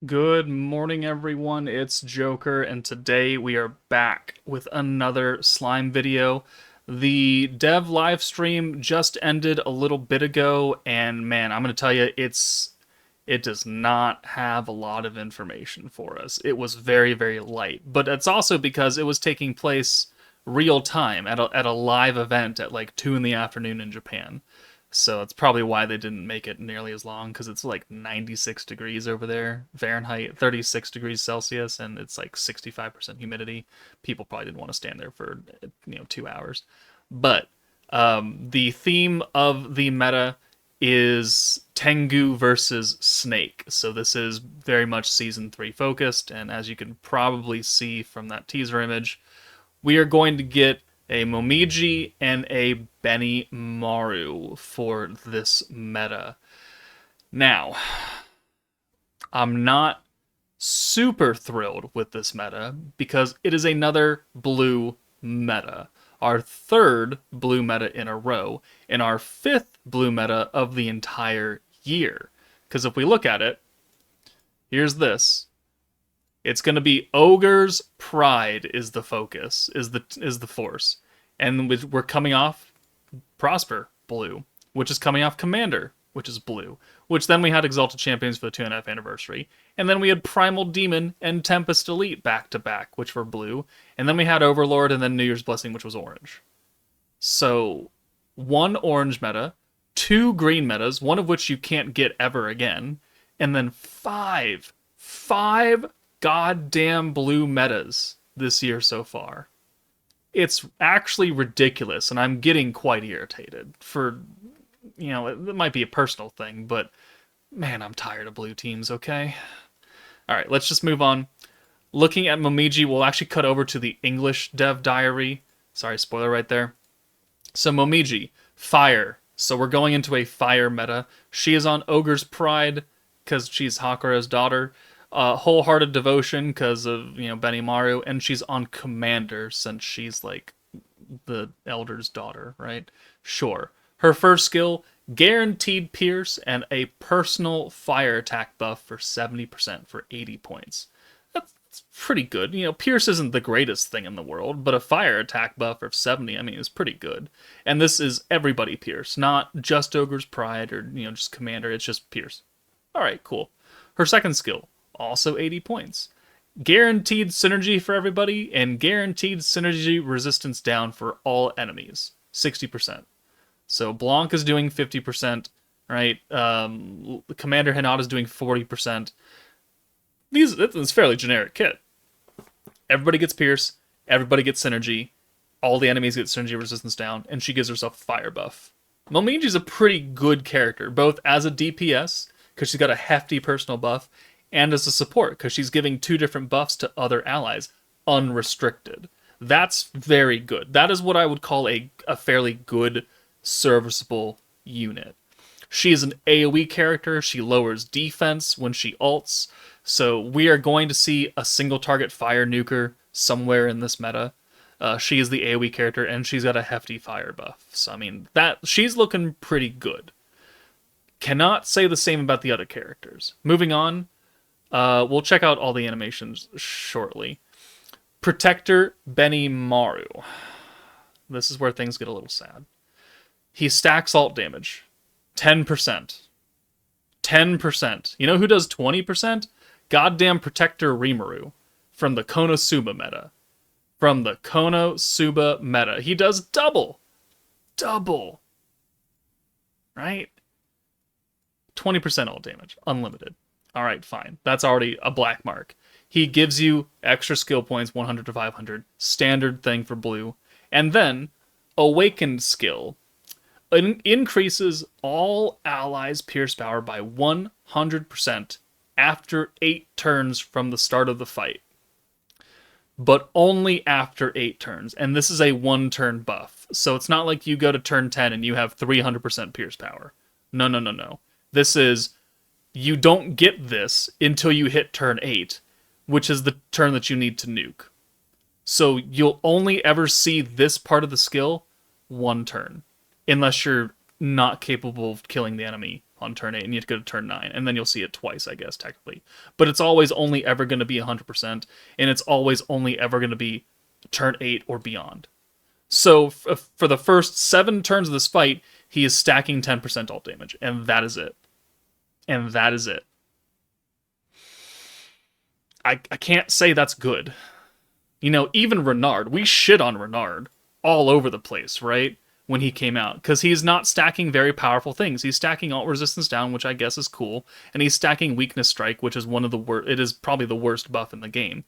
Good morning, everyone. It's Joker, and today we are back with another slime video. The dev live stream just ended a little bit ago, and man, I'm gonna tell you, it does not have a lot of information for us. It was very, very light, but it's also because it was taking place real time at a live event at like 2 in the afternoon in Japan. So that's probably why they didn't make it nearly as long, because it's like 96 degrees over there Fahrenheit, 36 degrees Celsius, and it's like 65% humidity. People probably didn't want to stand there for 2 hours. But the theme of the meta is Tengu versus Snake. So this is very much season 3 focused, and as you can probably see from that teaser image, we are going to get a Momiji and a Benimaru for this meta. Now, I'm not super thrilled with this meta because it is another blue meta. Our third blue meta in a row, and our fifth blue meta of the entire year. Because if we look at it, here's this. It's going to be Ogre's Pride is the focus, is the force. And we're coming off Prosper, blue, which is coming off Commander, which is blue, which then we had Exalted Champions for the 2.5 anniversary. And then we had Primal Demon and Tempest Elite back to back, which were blue. And then we had Overlord and then New Year's Blessing, which was orange. So, one orange meta, two green metas, one of which you can't get ever again, and then five goddamn blue metas this year so far. It's actually ridiculous, and I'm getting quite irritated. It might be a personal thing, but man, I'm tired of blue teams, okay? Alright, let's just move on. Looking at Momiji, we'll actually cut over to the English dev diary. Sorry, spoiler right there. So Momiji, fire. So we're going into a fire meta. She is on Ogre's Pride, because she's Hakura's daughter. Wholehearted Devotion because of Benimaru, and she's on Commander since she's like the Elder's daughter, right? Sure. Her first skill, guaranteed Pierce and a personal fire attack buff for 70% for 80 points. That's pretty good. Pierce isn't the greatest thing in the world, but a fire attack buff of 70, I mean, is pretty good. And this is everybody Pierce, not just Ogre's Pride or just Commander. It's just Pierce. All right, cool. Her second skill, also 80 points. Guaranteed synergy for everybody, and guaranteed synergy resistance down for all enemies, 60%. So Blanc is doing 50%, right? Commander Hinata is doing 40%. It's fairly generic kit. Everybody gets Pierce, everybody gets synergy, all the enemies get synergy resistance down, and she gives herself a fire buff. Momiji's a pretty good character, both as a DPS, because she's got a hefty personal buff, and as a support, because she's giving two different buffs to other allies, unrestricted. That's very good. That is what I would call a fairly good, serviceable unit. She is an AoE character. She lowers defense when she ults. So we are going to see a single target fire nuker somewhere in this meta. She is the AoE character, and she's got a hefty fire buff. So, I mean, she's looking pretty good. Cannot say the same about the other characters. Moving on, we'll check out all the animations shortly. Protector Benimaru. This is where things get a little sad. He stacks alt damage. 10%. 10%. You know who does 20%? Goddamn Protector Rimuru. From the Konosuba meta. From the Konosuba meta. He does double. Double. Right? 20% alt damage. Unlimited. Alright, fine. That's already a black mark. He gives you extra skill points, 100 to 500. Standard thing for blue. And then, Awakened skill. Increases all allies' pierce power by 100% after 8 turns from the start of the fight. But only after 8 turns. And this is a 1-turn buff. So it's not like you go to turn 10 and you have 300% pierce power. No, no, no, no. This is, you don't get this until you hit turn 8, which is the turn that you need to nuke. So you'll only ever see this part of the skill 1 turn. Unless you're not capable of killing the enemy on turn 8, and you have to go to turn 9, and then you'll see it twice, I guess, technically. But it's always only ever going to be 100%, and it's always only ever going to be turn 8 or beyond. So for the first 7 turns of this fight, he is stacking 10% ult damage, and that is it. And that is it. I can't say that's good. You know, even Renard, we shit on Renard all over the place, right? When he came out, because he's not stacking very powerful things. He's stacking ult resistance down, which I guess is cool, and he's stacking weakness strike, which is one of the worst. It is probably the worst buff in the game.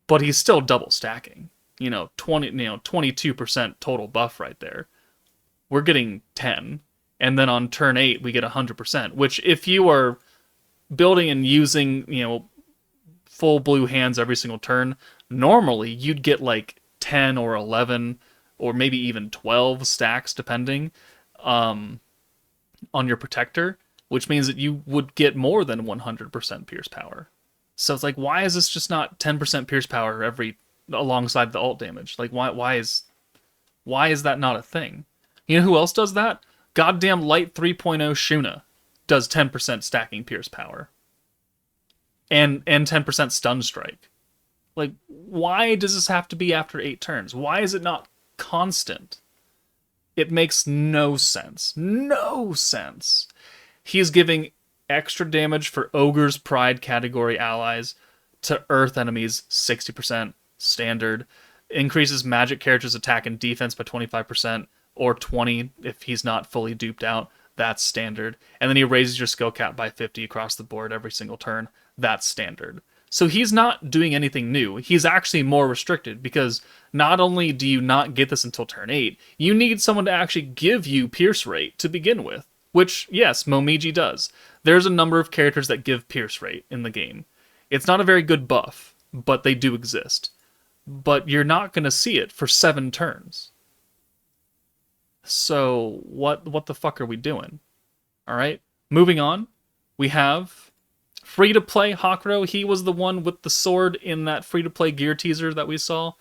But he's still double stacking. 22% total buff right there. We're getting 10, and then on turn 8 we get 100%. Which, if you are building and using, full blue hands every single turn, normally you'd get like 10 or 11 or maybe even 12 stacks depending on your protector, which means that you would get more than 100% pierce power. So it's like, why is this just not 10% pierce power alongside the ult damage? Like, why is that not a thing? You know who else does that? Goddamn Light 3.0 Shuna does 10% stacking pierce power. And 10% stun strike. Like, why does this have to be after 8 turns? Why is it not constant? It makes no sense. No sense. He's giving extra damage for Ogre's Pride category allies to Earth enemies, 60% standard. Increases magic characters' attack and defense by 25%, or 20 if he's not fully duped out. That's standard. And then he raises your skill cap by 50 across the board every single turn. That's standard. So he's not doing anything new. He's actually more restricted, because not only do you not get this until turn 8, you need someone to actually give you pierce rate to begin with. Which, yes, Momiji does. There's a number of characters that give pierce rate in the game. It's not a very good buff, but they do exist. But you're not going to see it for 7 turns. So, what the fuck are we doing? Alright, moving on. We have free-to-play Hakuro. He was the one with the sword in that free-to-play gear teaser that we saw.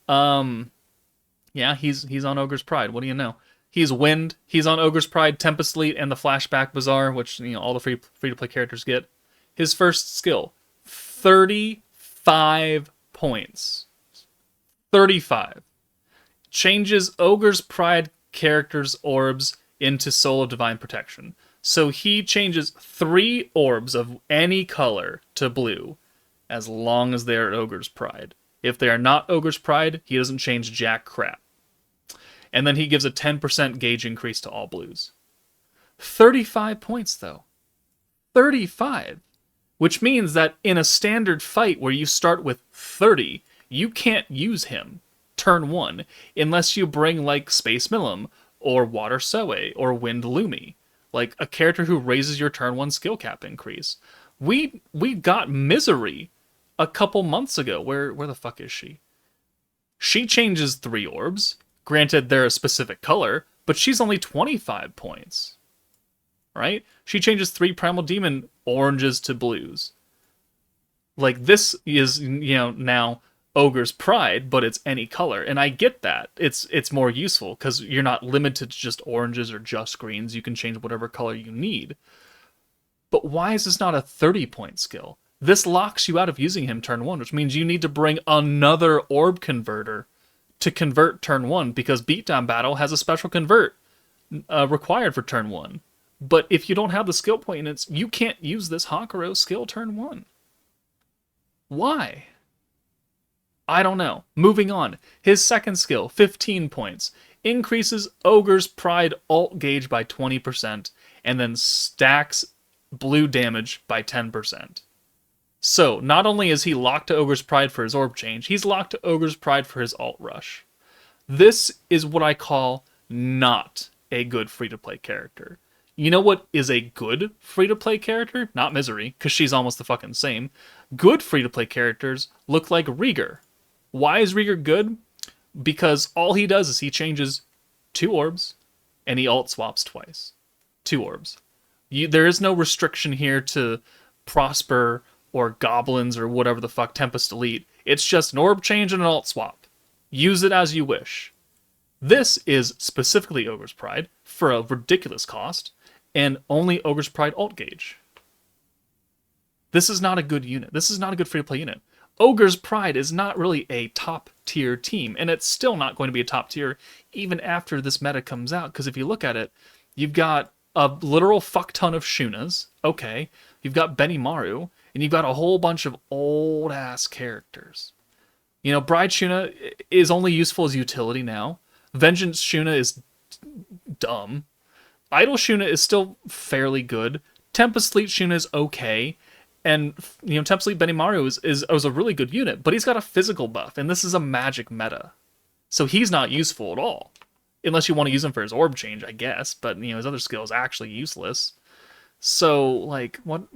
Yeah, he's on Ogre's Pride. What do you know? He's Wind. He's on Ogre's Pride, Tempest Elite, and the Flashback Bazaar, which all the free-to-play characters get. His first skill, 35 points. 35. Changes Ogre's Pride characters' orbs into Soul of Divine Protection. So he changes 3 orbs of any color to blue, as long as they're Ogre's Pride. If they are not Ogre's Pride, he doesn't change jack crap. And then he gives a 10% gauge increase to all blues. 35 points, though. 35. Which means that in a standard fight where you start with 30, you can't use him turn 1 unless you bring, like, Space Milim, or Water Soe, or Wind Lumi. Like, a character who raises your turn 1 skill cap increase. We got Misery a couple months ago. Where the fuck is she? She changes 3 orbs. Granted, they're a specific color, but she's only 25 points. Right? She changes 3 Primal Demon oranges to blues. Like, this is, now Ogre's Pride, but it's any color. And I get that. It's more useful, because you're not limited to just oranges or just greens. You can change whatever color you need. But why is this not a 30-point skill? This locks you out of using him turn 1, which means you need to bring another orb converter to convert turn 1, because Beatdown Battle has a special convert required for turn 1. But if you don't have the skill point units, you can't use this Hakuro skill turn 1. Why? I don't know. Moving on. His second skill, 15 points. Increases Ogre's Pride ult gauge by 20%, and then stacks blue damage by 10%. So, not only is he locked to Ogre's Pride for his orb change, he's locked to Ogre's Pride for his ult rush. This is what I call not a good free-to-play character. You know what is a good free-to-play character? Not Misery, because she's almost the fucking same. Good free-to-play characters look like Rieger. Why is Rieger good? Because all he does is he changes 2 orbs, and he ult swaps twice. 2 orbs. There is no restriction here to Prosper or Goblins or whatever the fuck, Tempest Elite. It's just an orb change and an ult swap. Use it as you wish. This is specifically Ogre's Pride for a ridiculous cost, and only Ogre's Pride alt gauge. This is not a good unit. This is not a good free-to-play unit. Ogre's Pride is not really a top-tier team, and it's still not going to be a top tier even after this meta comes out, because if you look at it, you've got a literal fuck ton of Shunas, okay, you've got Benimaru, and you've got a whole bunch of old-ass characters. You know, Bride Shuna is only useful as utility now. Vengeance Shuna is dumb. Idol Shuna is still fairly good. Tempest Fleet Shuna is okay. And, you know, Tempest Fleet Benimaru is a really good unit, but he's got a physical buff, and this is a magic meta. So he's not useful at all. Unless you want to use him for his orb change, I guess. But, you know, his other skill is actually useless. So, like, what?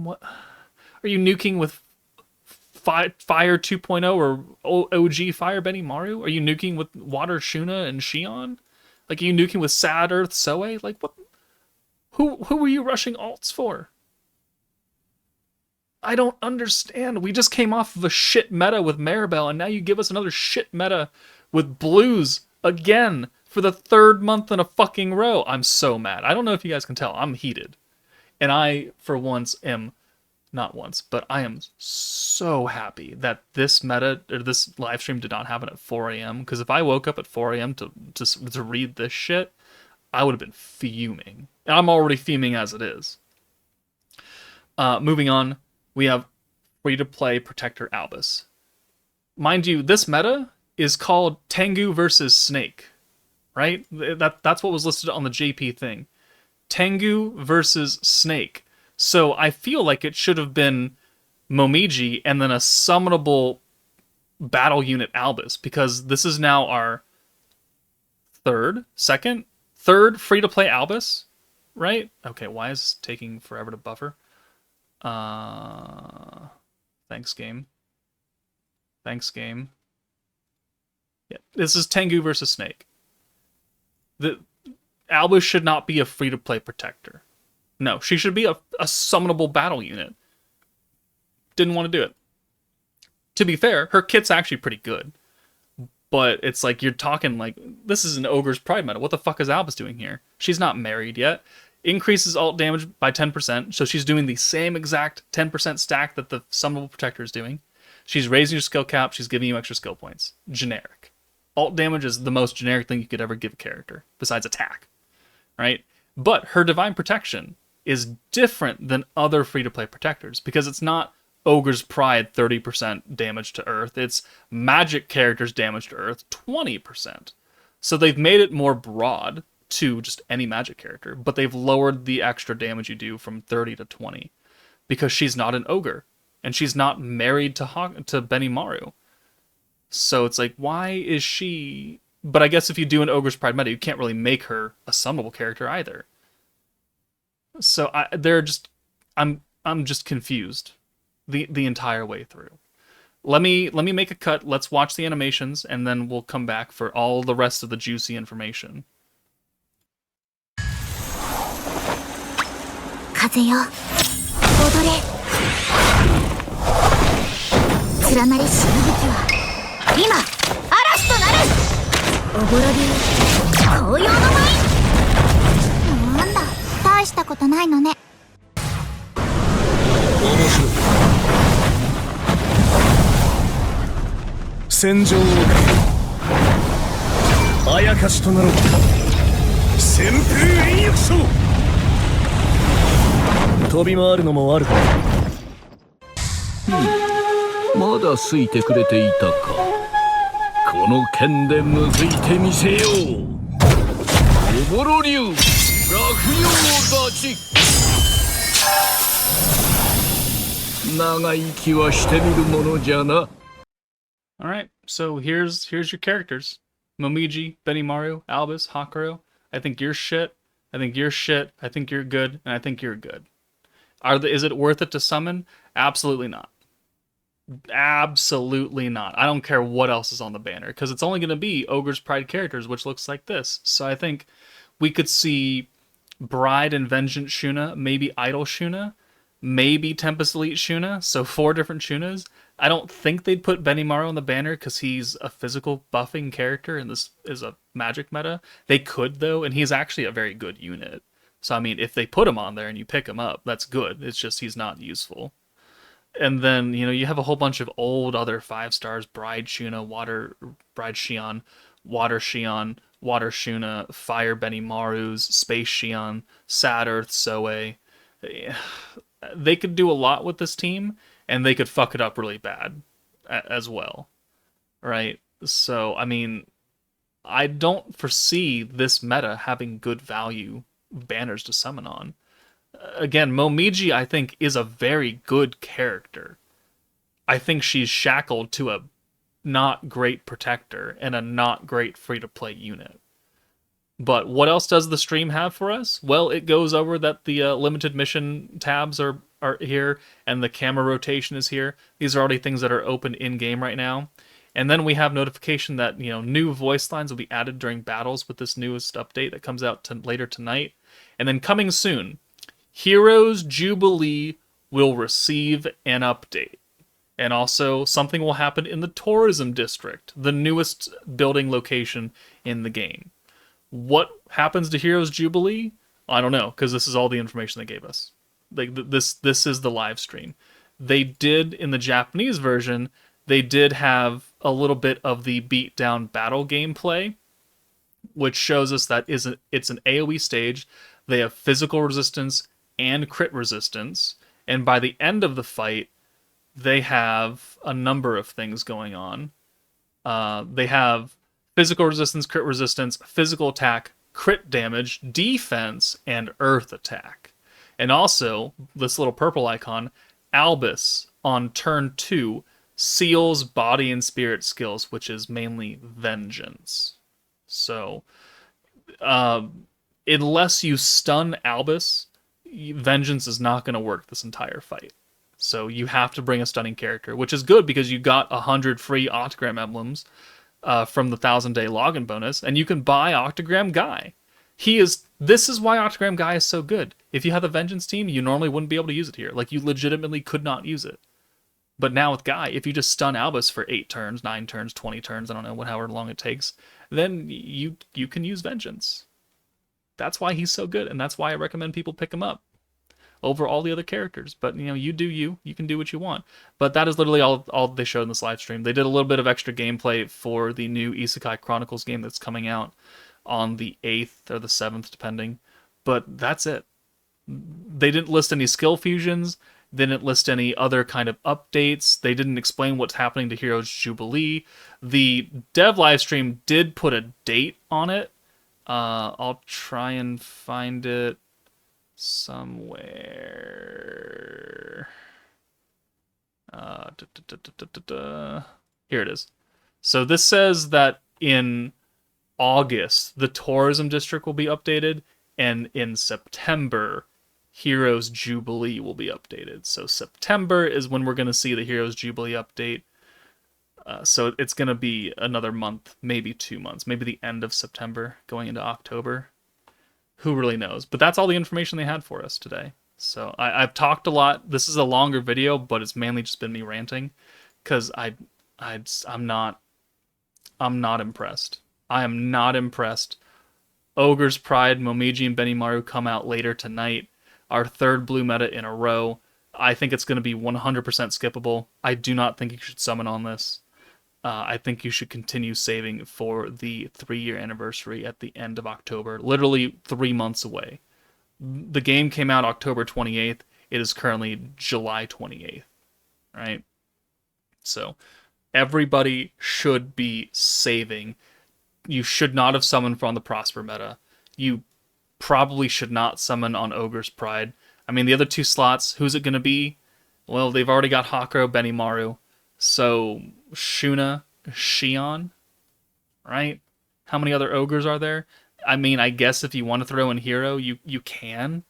Are you nuking with Fire 2.0 or OG Fire Benimaru? Are you nuking with Water Shuna and Shion? Like, are you nuking with Sad Earth Soe? Like, what? Who are you rushing alts for? I don't understand. We just came off of a shit meta with Maribel, and now you give us another shit meta with Blues again for the third month in a fucking row. I'm so mad. I don't know if you guys can tell. I'm heated. And I, for once, am... Not once, but I am so happy that this meta, or this live stream did not happen at 4 a.m. Because if I woke up at 4 a.m. to read this shit, I would have been fuming. And I'm already fuming as it is. Moving on, we have free-to-play Protector Albus. Mind you, this meta is called Tengu versus Snake, right? That's what was listed on the JP thing. Tengu versus Snake. So I feel like it should have been Momiji and then a summonable battle unit Albus, because this is now our third free-to-play Albus, right? Okay, why is this taking forever to buffer? Thanks, game. Yeah, this is Tengu versus Snake. The Albus should not be a free-to-play protector. No, she should be a summonable battle unit. Didn't want to do it. To be fair, her kit's actually pretty good. But it's like, you're talking like, this is an Ogre's Pride meta. What the fuck is Albus doing here? She's not married yet. Increases alt damage by 10%, so she's doing the same exact 10% stack that the summonable protector is doing. She's raising your skill cap, she's giving you extra skill points. Generic. Alt damage is the most generic thing you could ever give a character, besides attack. Right? But her Divine Protection is different than other free-to-play protectors, because it's not Ogre's Pride 30% damage to Earth, it's magic characters damage to Earth 20%. So they've made it more broad to just any magic character, but they've lowered the extra damage you do from 30 to 20, because she's not an ogre, and she's not married to Benimaru. So it's like, why is she... But I guess if you do an Ogre's Pride meta, you can't really make her a summonable character either. So I'm just confused the entire way through. Let me make a cut. Let's watch the animations, and then we'll come back for all the rest of the juicy information. 風よ、踊れ。連なりしぶきは今嵐となる。おぼろ流紅葉の舞。なんだ、大したことないのね。面白い。戦場をあやかしとなろう。旋風遠翼将。 飛び回るのも悪くない。まだ好いてくれていたか。この剣で報いてみせよう。おぼろ流落葉立ち。長生きはしてみるものじゃな。All right, so here's your characters: Momiji, Benimaru, Albus, Hakuro. I think you're shit. I think you're shit. I think you're good, and I think you're good. Is it worth it to summon? Absolutely not. Absolutely not. I don't care what else is on the banner, because it's only going to be Ogre's Pride characters, which looks like this. So I think we could see Bride and Vengeance Shuna, maybe Idol Shuna, maybe Tempest Elite Shuna, so 4 different Shunas, I don't think they'd put Benimaru on the banner because he's a physical buffing character and this is a magic meta. They could, though, and he's actually a very good unit. So, I mean, if they put him on there and you pick him up, that's good. It's just he's not useful. And then, you have a whole bunch of old other 5 stars, Bride Shuna, Bride Shion, Water Shion, Water Shuna, Fire Benimarus, Space Shion, Sad Earth Soe. They could do a lot with this team, and they could fuck it up really bad as well, right? So, I mean, I don't foresee this meta having good value banners to summon on. Again, Momiji, I think, is a very good character. I think she's shackled to a not great protector and a not great free-to-play unit. But what else does the stream have for us? Well, it goes over that the limited mission tabs are here and the camera rotation is here. These are already things that are open in-game right now. And then we have notification that, new voice lines will be added during battles with this newest update that comes out later tonight. And then coming soon, Heroes Jubilee will receive an update. And also, something will happen in the tourism district, the newest building location in the game. What happens to Heroes Jubilee? I don't know, because this is all the information they gave us. Like this is the live stream. They did, in the Japanese version, they did have a little bit of the beatdown battle gameplay, which shows us that it's an AoE stage. They have physical resistance and crit resistance, and by the end of the fight, they have a number of things going on. They have physical resistance, crit resistance, physical attack, crit damage, defense, and earth attack. And also, this little purple icon, Albus, on turn 2, seals body and spirit skills, which is mainly vengeance. So, unless you stun Albus, vengeance is not going to work this entire fight. So you have to bring a stunning character, which is good because you got 100 free Octagram emblems from the 1,000-day login bonus, and you can buy Octagram Guy. This is why Octagram Guy is so good. If you have the Vengeance team, you normally wouldn't be able to use it here. Like, you legitimately could not use it. But now with Guy, if you just stun Albus for 8 turns, 9 turns, 20 turns, I don't know, however long it takes, then you can use Vengeance. That's why he's so good, and that's why I recommend people pick him up over all the other characters. But, you do you can do what you want. But that is literally all they showed in this live stream. They did a little bit of extra gameplay for the new Isekai Chronicles game that's coming out on the 8th or the 7th, depending. But that's it. They didn't list any skill fusions. They didn't list any other kind of updates. They didn't explain what's happening to Heroes Jubilee. The dev live stream did put a date on it. I'll try and find it somewhere. Here it is. So this says that in August, the tourism district will be updated, and in September, Heroes Jubilee will be updated. So September is when we're going to see the Heroes Jubilee update. So it's going to be another month, maybe 2 months, maybe the end of September going into October. Who really knows? But that's all the information they had for us today. So I've talked a lot. This is a longer video, but it's mainly just been me ranting because I'm not impressed. I am not impressed. Ogre's Pride, Momiji, and Benimaru come out later tonight. Our third blue meta in a row. I think it's going to be 100% skippable. I do not think you should summon on this. I think you should continue saving for the 3-year anniversary at the end of October. Literally 3 months away. The game came out October 28th. It is currently July 28th. Right? So, everybody should be saving. You should not have summoned from the Prosper meta. You probably should not summon on Ogre's Pride. I mean, the other 2 slots, who's it going to be? Well, they've already got Hakuro, Benimaru. So, Shuna, Shion, right? How many other ogres are there? I mean, I guess if you want to throw in Hero, you can.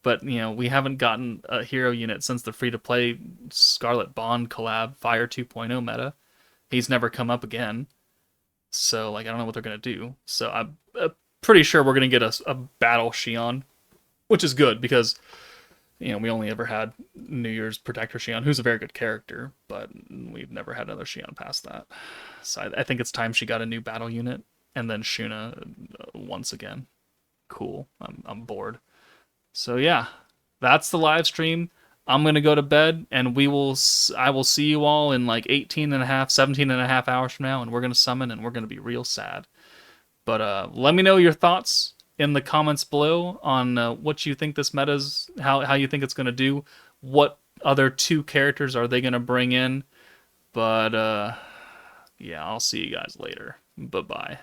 But, we haven't gotten a Hero unit since the free-to-play Scarlet Bond collab Fire 2.0 meta. He's never come up again. So, I don't know what they're going to do. So, I'm pretty sure we're going to get a battle Shion, which is good because You know, we only ever had New Year's Protector Shion, who's a very good character, but we've never had another Shion past that. So I think it's time she got a new battle unit, and then Shuna once again. Cool. I'm bored. So yeah, that's the live stream. I'm gonna go to bed, and I will see you all in like 18 and a half, 17 and a half hours from now, and we're gonna summon, and we're gonna be real sad. But let me know your thoughts in the comments below on what you think this meta's, how you think it's gonna do. What other two characters are they gonna bring in? But yeah, I'll see you guys later. Bye bye.